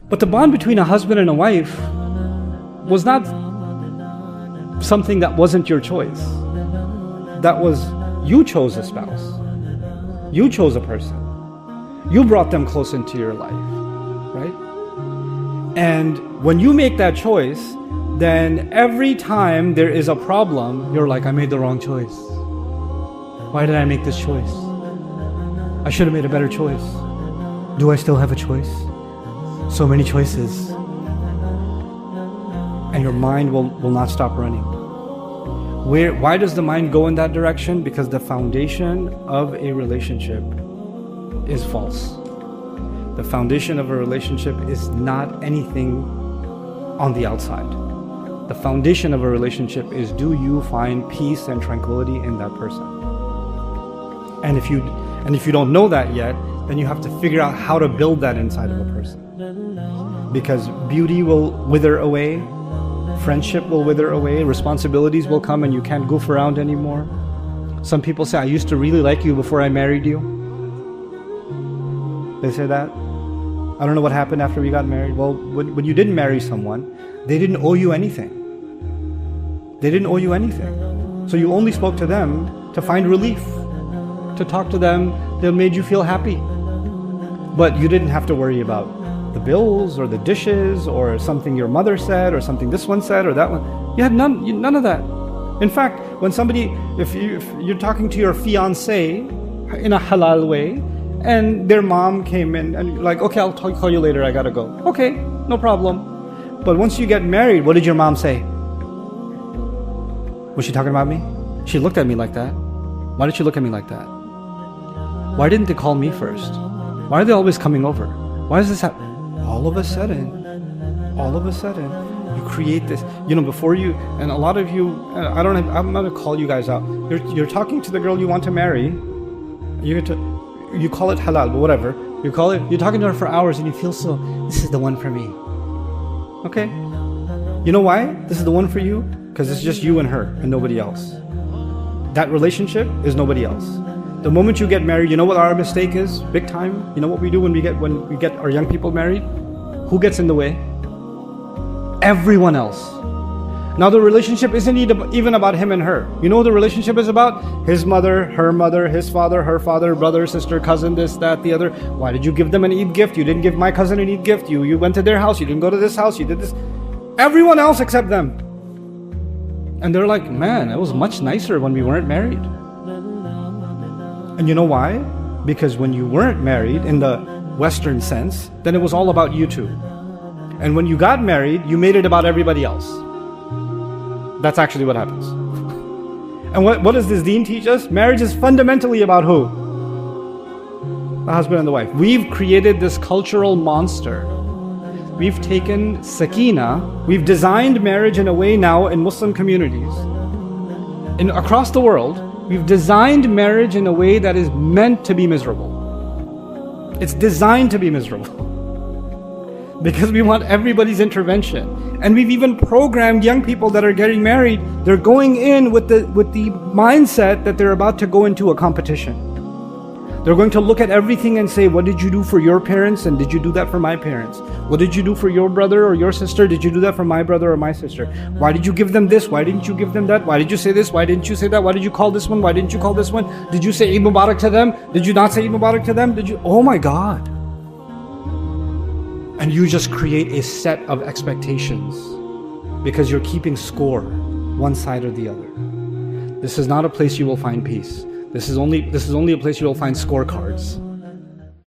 But the bond between a husband and a wife was not something that wasn't your choice. That was, you chose a spouse. You chose a person. You brought them close into your life, right? And when you make that choice, then every time there is a problem, you're like, I made the wrong choice. Why did I make this choice? I should have made a better choice. Do I still have a choice? So many choices. And your mind will not stop running. Why does the mind go in that direction? Because the foundation of a relationship is false. The foundation of a relationship is not anything on the outside. The foundation of a relationship is, do you find peace and tranquility in that person? And if you don't know that yet, then you have to figure out how to build that inside of a person. Because beauty will wither away, friendship will wither away, responsibilities will come and you can't goof around anymore. Some people say, I used to really like you before I married you. They say that. I don't know what happened after we got married. Well, when you didn't marry someone, they didn't owe you anything. They didn't owe you anything. So you only spoke to them to find relief, to talk to them that made you feel happy. But you didn't have to worry about the bills or the dishes or something your mother said or something this one said or that one. You had none of that. In fact, when somebody, if you're talking to your fiancé in a halal way, and their mom came in and like, okay, I'll call you later, I gotta go. Okay, no problem. But once you get married, what did your mom say? Was she talking about me? She looked at me like that. Why did she look at me like that? Why didn't they call me first? Why are they always coming over? Why is this happening? All of a sudden, you create this, before you, and a lot of you, I'm not gonna call you guys out. You're talking to the girl you want to marry. You call it halal, but whatever. You're talking to her for hours and you feel so, this is the one for me. Okay. You know why this is the one for you? Because it's just you and her and nobody else. That relationship is nobody else. The moment you get married, you know what our mistake is? Big time. You know what we do when we get our young people married? Who gets in the way? Everyone else. Now the relationship isn't even about him and her. You know what the relationship is about? His mother, her mother, his father, her father, brother, sister, cousin, this, that, the other. Why did you give them an Eid gift? You didn't give my cousin an Eid gift. You went to their house. You didn't go to this house. You did this. Everyone else except them. And they're like, man, it was much nicer when we weren't married. And you know why? Because when you weren't married in the Western sense, then it was all about you two. And when you got married, you made it about everybody else. That's actually what happens. And what does this deen teach us? Marriage is fundamentally about who? The husband and the wife. We've created this cultural monster. We've taken sakina, we've designed marriage in a way now in Muslim communities. Across the world, we've designed marriage in a way that is meant to be miserable. It's designed to be miserable. Because we want everybody's intervention. And we've even programmed young people that are getting married, they're going in with the mindset that they're about to go into a competition. They're going to look at everything and say, what did you do for your parents and did you do that for my parents? What did you do for your brother or your sister? Did you do that for my brother or my sister? Why did you give them this? Why didn't you give them that? Why did you say this? Why didn't you say that? Why did you call this one? Why didn't you call this one? Did you say Eid Mubarak to them? Did you not say Eid Mubarak to them? Did you? Oh my God. And you just create a set of expectations because you're keeping score, one side or the other. This is not a place you will find peace. This is only a place you will find scorecards.